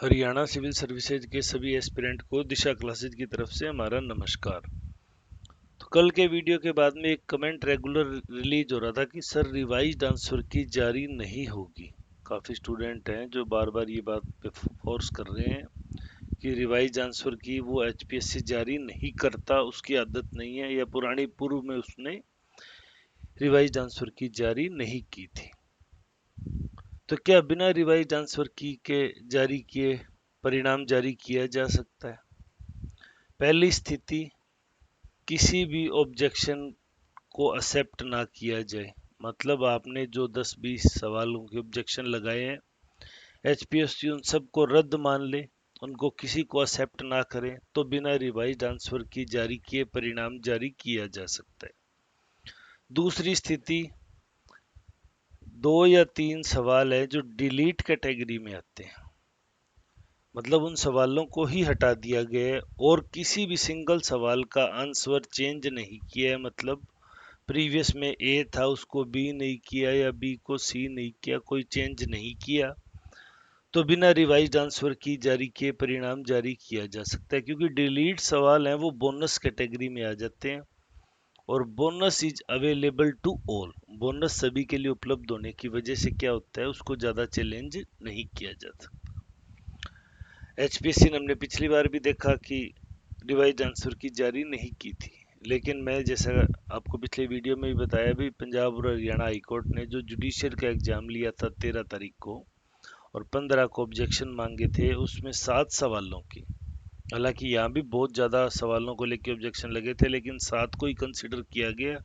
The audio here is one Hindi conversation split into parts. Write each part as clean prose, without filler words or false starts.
हरियाणा सिविल सर्विसेज के सभी एस्पिरेंट को दिशा क्लासेज की तरफ से हमारा नमस्कार। तो कल के वीडियो के बाद में एक कमेंट रेगुलर रिलीज हो रहा था कि सर रिवाइज्ड आंसर की जारी नहीं होगी। काफ़ी स्टूडेंट हैं जो बार बार ये बात पे फोर्स कर रहे हैं कि रिवाइज आंसर की वो एचपीएससी जारी नहीं करता, उसकी आदत नहीं है, या पुरानी पूर्व में उसने रिवाइज आंसर की जारी नहीं की थी। तो क्या बिना रिवाइज आंसर की के जारी किए परिणाम जारी किया जा सकता है? पहली स्थिति, किसी भी ऑब्जेक्शन को एक्सेप्ट ना किया जाए। मतलब आपने जो 10-20 सवालों के ऑब्जेक्शन लगाए हैं, एचपीएससी उन सबको रद्द मान ले, उनको किसी को एक्सेप्ट ना करें, तो बिना रिवाइज्ड आंसर की जारी किए परिणाम जारी किया जा सकता है। दूसरी स्थिति, 2 या 3 सवाल है जो डिलीट कैटेगरी में आते हैं, मतलब उन सवालों को ही हटा दिया गया है और किसी भी सिंगल सवाल का आंसर चेंज नहीं किया है। मतलब प्रीवियस में ए था उसको बी नहीं किया या बी को सी नहीं किया, कोई चेंज नहीं किया, तो बिना रिवाइज्ड आंसर की जारी किए परिणाम जारी किया जा सकता है। क्योंकि डिलीट सवाल हैं वो बोनस कैटेगरी में आ जाते हैं और bonus is available to all, bonus सभी के लिए उपलब्ध होने की वजह से क्या होता है, उसको ज़्यादा चैलेंज नहीं किया जाता। एचपीएससी ने हमने पिछली बार भी देखा कि रिवाइज्ड आंसर की जारी नहीं की थी, लेकिन मैं जैसा आपको पिछले वीडियो में भी बताया, भी पंजाब और हरियाणा हाई कोर्ट ने जो जुडिशियल का एग्जाम लिया था 13 तारीख को और 15 को ऑब्जेक्शन मांगे थे, उसमें 7 सवालों की, हालांकि यहाँ भी बहुत ज़्यादा सवालों को लेकर ऑब्जेक्शन लगे थे, लेकिन 7 को ही कंसिडर किया गया।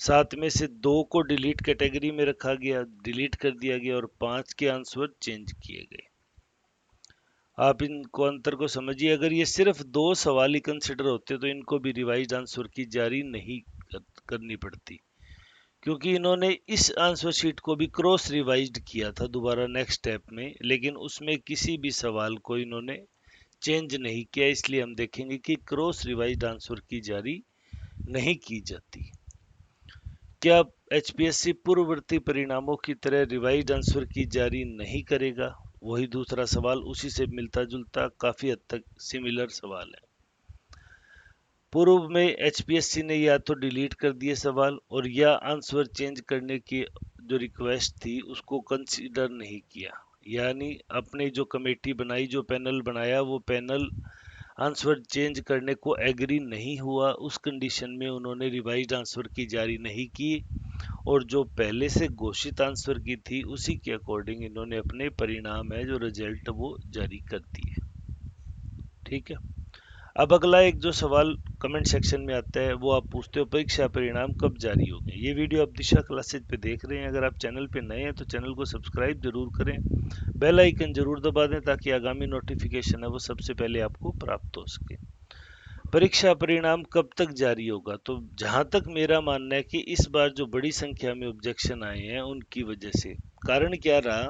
7 में से 2 को डिलीट कैटेगरी में रखा गया, डिलीट कर दिया गया, और 5 के आंसर चेंज किए गए। आप इनको अंतर को समझिए, अगर ये सिर्फ 2 सवाल ही कंसिडर होते तो इनको भी रिवाइज्ड आंसर की जारी नहीं करनी पड़ती, क्योंकि इन्होंने इस आंसर शीट को भी क्रॉस रिवाइज्ड किया था दोबारा नेक्स्ट स्टेप में, लेकिन उसमें किसी भी सवाल को इन्होंने चेंज नहीं किया। इसलिए हम देखेंगे कि क्रॉस रिवाइज्ड आंसर की जारी नहीं की जाती। क्या एचपीएससी पूर्ववर्ती परिणामों की तरह रिवाइज्ड आंसर की जारी नहीं करेगा? वही दूसरा सवाल, उसी से मिलता जुलता, काफी हद तक सिमिलर सवाल है। पूर्व में एचपीएससी ने या तो डिलीट कर दिए सवाल और या आंसर चेंज करने की जो रिक्वेस्ट थी उसको कंसीडर नहीं किया, यानी अपनी जो कमेटी बनाई, जो पैनल बनाया, वो पैनल आंसर चेंज करने को एग्री नहीं हुआ। उस कंडीशन में उन्होंने रिवाइज्ड आंसर की जारी नहीं की और जो पहले से घोषित आंसर की थी उसी के अकॉर्डिंग इन्होंने अपने परिणाम है जो रिजल्ट वो जारी कर दिए। ठीक है। अब अगला एक जो सवाल कमेंट सेक्शन में आता है वो आप पूछते हो, परीक्षा परिणाम कब जारी होंगे? ये वीडियो आप दिशा क्लासेज पे देख रहे हैं। अगर आप चैनल पे नए हैं तो चैनल को सब्सक्राइब जरूर करें, बेल आइकन जरूर दबा दें ताकि आगामी नोटिफिकेशन है वो सबसे पहले आपको प्राप्त हो सके। परीक्षा परिणाम कब तक जारी होगा? तो जहां तक मेरा मानना है कि इस बार जो बड़ी संख्या में ऑब्जेक्शन आए हैं उनकी वजह से, कारण क्या रहा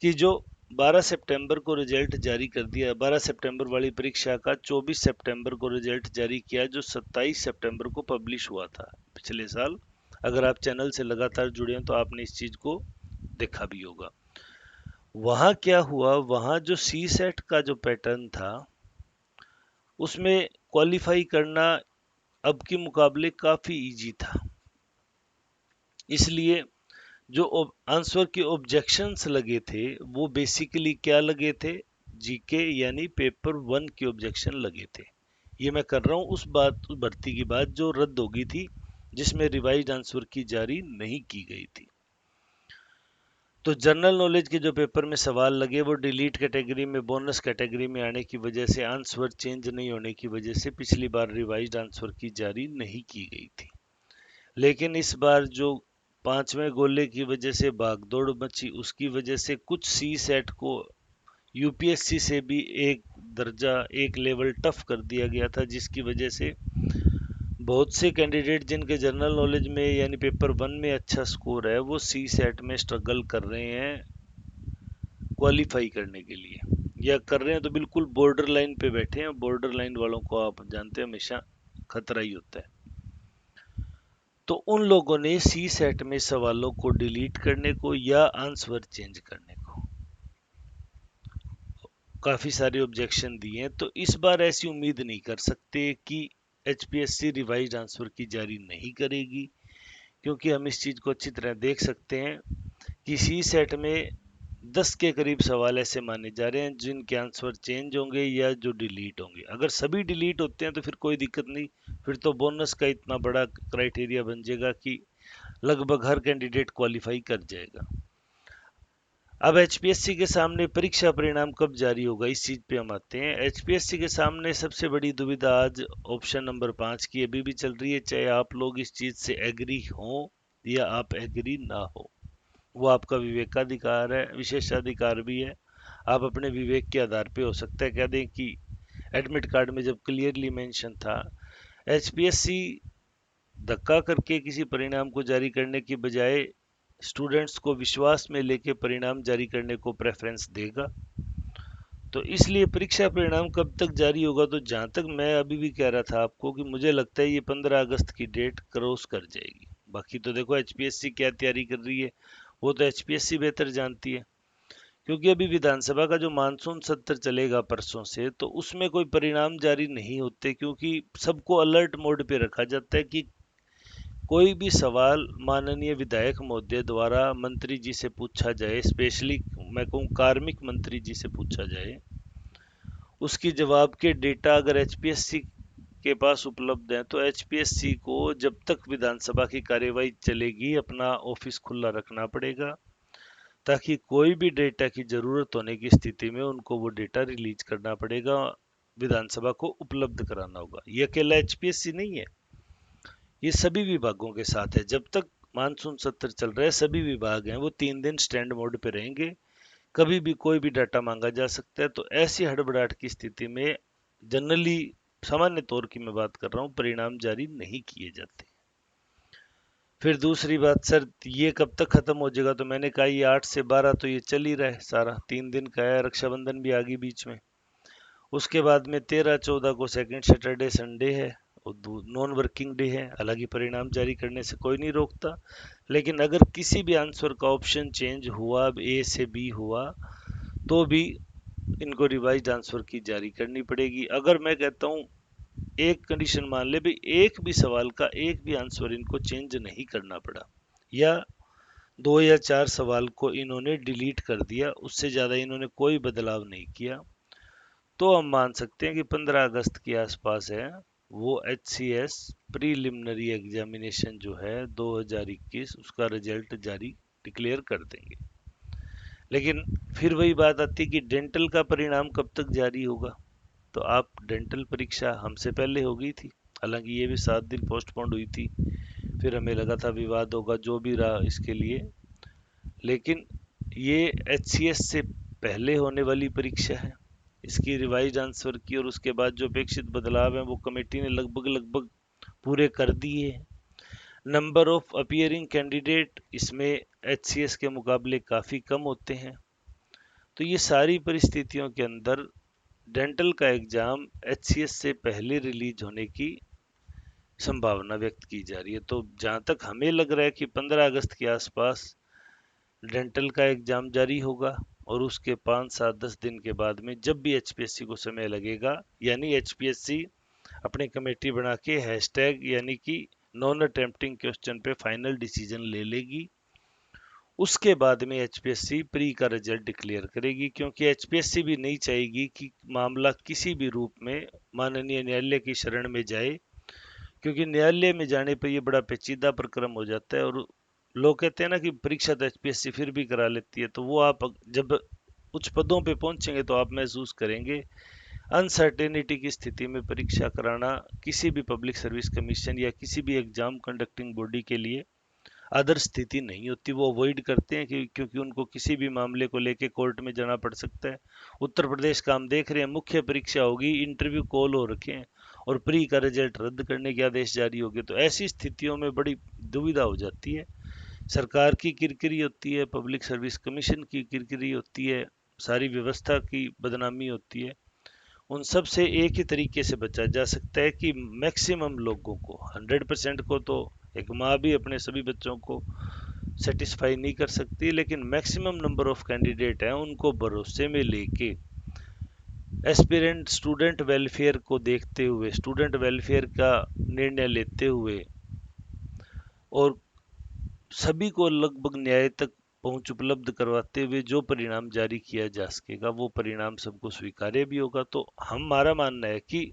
कि जो 12 सितंबर को रिजल्ट जारी कर दिया, 12 सितंबर वाली परीक्षा का 24 सितंबर को रिजल्ट जारी किया, जो 27 सितंबर को पब्लिश हुआ था पिछले साल। अगर आप चैनल से लगातार जुड़े हैं तो आपने इस चीज को देखा भी होगा। वहां क्या हुआ, वहां जो सी सेट का जो पैटर्न था उसमें क्वालिफाई करना अब के मुकाबले काफी इजी था। इसलिए जो आंसर के ऑब्जेक्शंस लगे थे वो बेसिकली क्या लगे थे, जीके यानी पेपर 1 के ऑब्जेक्शन लगे थे। ये मैं कर रहा हूँ उस बात, उस भर्ती की बात जो रद्द होगी थी, जिसमें रिवाइज्ड आंसर की जारी नहीं की गई थी। तो जनरल नॉलेज के जो पेपर में सवाल लगे वो डिलीट कैटेगरी में, बोनस कैटेगरी में आने की वजह से, आंसर चेंज नहीं होने की वजह से पिछली बार रिवाइज्ड आंसर की जारी नहीं की गई थी। लेकिन इस बार जो 5वें गोले की वजह से भागदौड़ मची, उसकी वजह से कुछ सी सेट को यूपीएससी से भी एक दर्जा, एक लेवल टफ कर दिया गया था, जिसकी वजह से बहुत से कैंडिडेट जिनके जनरल नॉलेज में यानी पेपर 1 में अच्छा स्कोर है वो सी सेट में स्ट्रगल कर रहे हैं क्वालिफाई करने के लिए, या कर रहे हैं तो बिल्कुल बॉर्डर लाइन पे बैठे हैं। बॉर्डर लाइन वालों को आप जानते हैं हमेशा खतरा ही होता है। तो उन लोगों ने सी सेट में सवालों को डिलीट करने को या आंसर चेंज करने को काफ़ी सारे ऑब्जेक्शन दिए हैं, तो इस बार ऐसी उम्मीद नहीं कर सकते कि एचपीएससी रिवाइज्ड आंसर की जारी नहीं करेगी, क्योंकि हम इस चीज़ को अच्छी तरह देख सकते हैं कि सी सेट में 10 के करीब सवाल ऐसे माने जा रहे हैं जिनके आंसर चेंज होंगे या जो डिलीट होंगे। अगर सभी डिलीट होते हैं तो फिर कोई दिक्कत नहीं, फिर तो बोनस का इतना बड़ा क्राइटेरिया बन जाएगा कि लगभग हर कैंडिडेट क्वालिफाई कर जाएगा। अब एचपीएससी के सामने परीक्षा परिणाम कब जारी होगा, इस चीज पे हम आते हैं। एचपीएससी के सामने सबसे बड़ी दुविधा आज ऑप्शन नंबर 5 की अभी भी चल रही है, चाहे आप लोग इस चीज से एग्री हो या आप एग्री ना हो, वो आपका विवेकाधिकार है, विशेषाधिकार भी है। आप अपने विवेक के आधार पे हो सकता है कह दें कि एडमिट कार्ड में जब क्लियरली मेंशन था, एचपीएससी धक्का करके किसी परिणाम को जारी करने की बजाय स्टूडेंट्स को विश्वास में लेके परिणाम जारी करने को प्रेफरेंस देगा। तो इसलिए परीक्षा परिणाम कब तक जारी होगा, तो जहां तक मैं अभी भी कह रहा था आपको कि मुझे लगता है ये 15 अगस्त की डेट क्रॉस कर जाएगी। बाकी तो देखो एचपीएससी क्या तैयारी कर रही है, वो तो एचपीएससी बेहतर जानती है। क्योंकि अभी विधानसभा का जो मानसून सत्र चलेगा परसों से, तो उसमें कोई परिणाम जारी नहीं होते, क्योंकि सबको अलर्ट मोड पे रखा जाता है कि कोई भी सवाल माननीय विधायक महोदय द्वारा मंत्री जी से पूछा जाए, स्पेशली मैं कहूँ कार्मिक मंत्री जी से पूछा जाए, उसकी जवाब के डेटा अगर एचपीएससी के पास उपलब्ध है तो एचपीएससी को जब तक विधानसभा की कार्यवाही चलेगी अपना ऑफिस खुला रखना पड़ेगा, ताकि कोई भी डेटा की जरूरत होने की स्थिति में उनको वो डेटा रिलीज करना पड़ेगा, विधानसभा को उपलब्ध कराना होगा। ये अकेला एचपीएससी नहीं है, ये सभी विभागों के साथ है। जब तक मानसून सत्र चल रहा है सभी विभाग हैं वो 3 दिन स्टैंड मोड पे रहेंगे, कभी भी कोई भी डाटा मांगा जा सकता है। तो ऐसी हड़बड़ाहट की स्थिति में जनरली, सामान्य तौर की मैं बात कर रहा हूँ, परिणाम जारी नहीं किए जाते। फिर दूसरी बात, सर ये कब तक खत्म हो जाएगा, तो मैंने कहा ये 8 से 12 तो ये चल ही रहा है सारा, 3 दिन का है, रक्षाबंधन भी आ गई बीच में। उसके बाद में 13-14 को सेकंड सैटरडे संडे है, नॉन वर्किंग डे है। हालांकि परिणाम जारी करने से कोई नहीं रोकता, लेकिन अगर किसी भी आंसर का ऑप्शन चेंज हुआ, ए से बी हुआ, तो भी इनको रिवाइज्ड आंसर की जारी करनी पड़ेगी। अगर मैं कहता हूँ एक कंडीशन मान ले भाई, एक भी सवाल का एक भी आंसर इनको चेंज नहीं करना पड़ा, या 2 या 4 सवाल को इन्होंने डिलीट कर दिया, उससे ज़्यादा इन्होंने कोई बदलाव नहीं किया, तो हम मान सकते हैं कि 15 अगस्त के आसपास है वो एचसीएस प्रीलिमिनरी एग्जामिनेशन जो है 2021 उसका रिजल्ट जारी डिक्लेयर कर देंगे। लेकिन फिर वही बात आती है कि डेंटल का परिणाम कब तक जारी होगा, तो आप डेंटल परीक्षा हमसे पहले हो गई थी, हालांकि ये भी 7 दिन पोस्टपोन्ड हुई थी, फिर हमें लगा था विवाद होगा, जो भी रहा इसके लिए, लेकिन ये एचसीएस से पहले होने वाली परीक्षा है। इसकी रिवाइज आंसर की और उसके बाद जो अपेक्षित बदलाव हैं वो कमेटी ने लगभग लगभग पूरे कर दिए हैं। नंबर ऑफ अपीयरिंग कैंडिडेट इसमें एचसीएस के मुकाबले काफ़ी कम होते हैं। तो ये सारी परिस्थितियों के अंदर डेंटल का एग्ज़ाम एचसीएस से पहले रिलीज होने की संभावना व्यक्त की जा रही है। तो जहाँ तक हमें लग रहा है कि 15 अगस्त के आसपास डेंटल का एग्ज़ाम जारी होगा, और उसके 5, 7, 10 दिन के बाद में जब भी एचपीएससी को समय लगेगा, यानी एचपीएससी अपनी कमेटी बना के हैशटैग यानी कि नॉन अटेम्प्टिंग क्वेश्चन पे फाइनल डिसीजन ले लेगी। उसके बाद में एचपीएससी प्री का रिजल्ट डिक्लेयर करेगी, क्योंकि एचपीएससी भी नहीं चाहेगी कि मामला किसी भी रूप में माननीय न्यायालय की शरण में जाए, क्योंकि न्यायालय में जाने पर यह बड़ा पेचीदा प्रक्रम हो जाता है। और लोग कहते हैं ना कि परीक्षा तो एचपीएससी फिर भी करा लेती है, तो वो आप जब उच्च पदों पे पहुंचेंगे तो आप महसूस करेंगे अनसर्टेनिटी की स्थिति में परीक्षा कराना किसी भी पब्लिक सर्विस कमीशन या किसी भी एग्जाम कंडक्टिंग बॉडी के लिए आदर्श स्थिति नहीं होती। वो अवॉइड करते हैं कि क्योंकि उनको किसी भी मामले को लेके कोर्ट में जाना पड़ सकता है। उत्तर प्रदेश का हम देख रहे हैं, मुख्य परीक्षा होगी, इंटरव्यू कॉल हो रखे हैं और प्री का रिजल्ट रद्द करने के आदेश जारी हो गए। तो ऐसी स्थितियों में बड़ी दुविधा हो जाती है, सरकार की किरकिरी होती है, पब्लिक सर्विस कमीशन की किरकिरी होती है, सारी व्यवस्था की बदनामी होती है। उन सब से एक ही तरीके से बचा जा सकता है कि मैक्सिमम लोगों को, 100% को तो एक माँ भी अपने सभी बच्चों को सेटिस्फाई नहीं कर सकती, लेकिन मैक्सिमम नंबर ऑफ कैंडिडेट हैं उनको भरोसे में लेके एस्पिरेंट स्टूडेंट वेलफेयर को देखते हुए, स्टूडेंट वेलफेयर का निर्णय लेते हुए और सभी को लगभग न्याय तक पहुंच उपलब्ध करवाते हुए जो परिणाम जारी किया जा सकेगा वो परिणाम सबको स्वीकार्य भी होगा। तो हमारा मानना है कि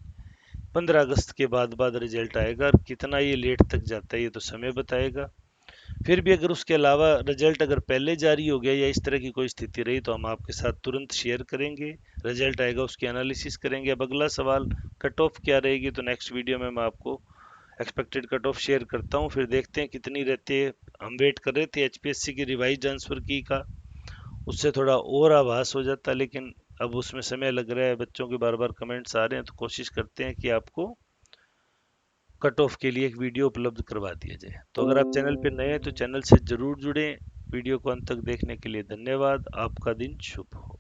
15 अगस्त के बाद रिजल्ट आएगा, और कितना ये लेट तक जाता है ये तो समय बताएगा। फिर भी अगर उसके अलावा रिजल्ट अगर पहले जारी हो गया या इस तरह की कोई स्थिति रही तो हम आपके साथ तुरंत शेयर करेंगे। रिजल्ट आएगा उसकी एनालिसिस करेंगे। अब अगला सवाल कट ऑफ क्या रहेगी, तो नेक्स्ट वीडियो में मैं आपको एक्सपेक्टेड कट ऑफ शेयर करता हूँ, फिर देखते हैं कितनी रहती है। हम वेट कर रहे थे एचपीएससी की रिवाइज आंसर की का, उससे थोड़ा और आभास हो जाता, लेकिन अब उसमें समय लग रहा है, बच्चों के बार बार कमेंट्स आ रहे हैं, तो कोशिश करते हैं कि आपको कट ऑफ के लिए एक वीडियो उपलब्ध करवा दिया जाए। तो अगर आप चैनल पर नए हैं तो चैनल से जरूर जुड़ें। वीडियो को अंत तक देखने के लिए धन्यवाद। आपका दिन शुभ हो।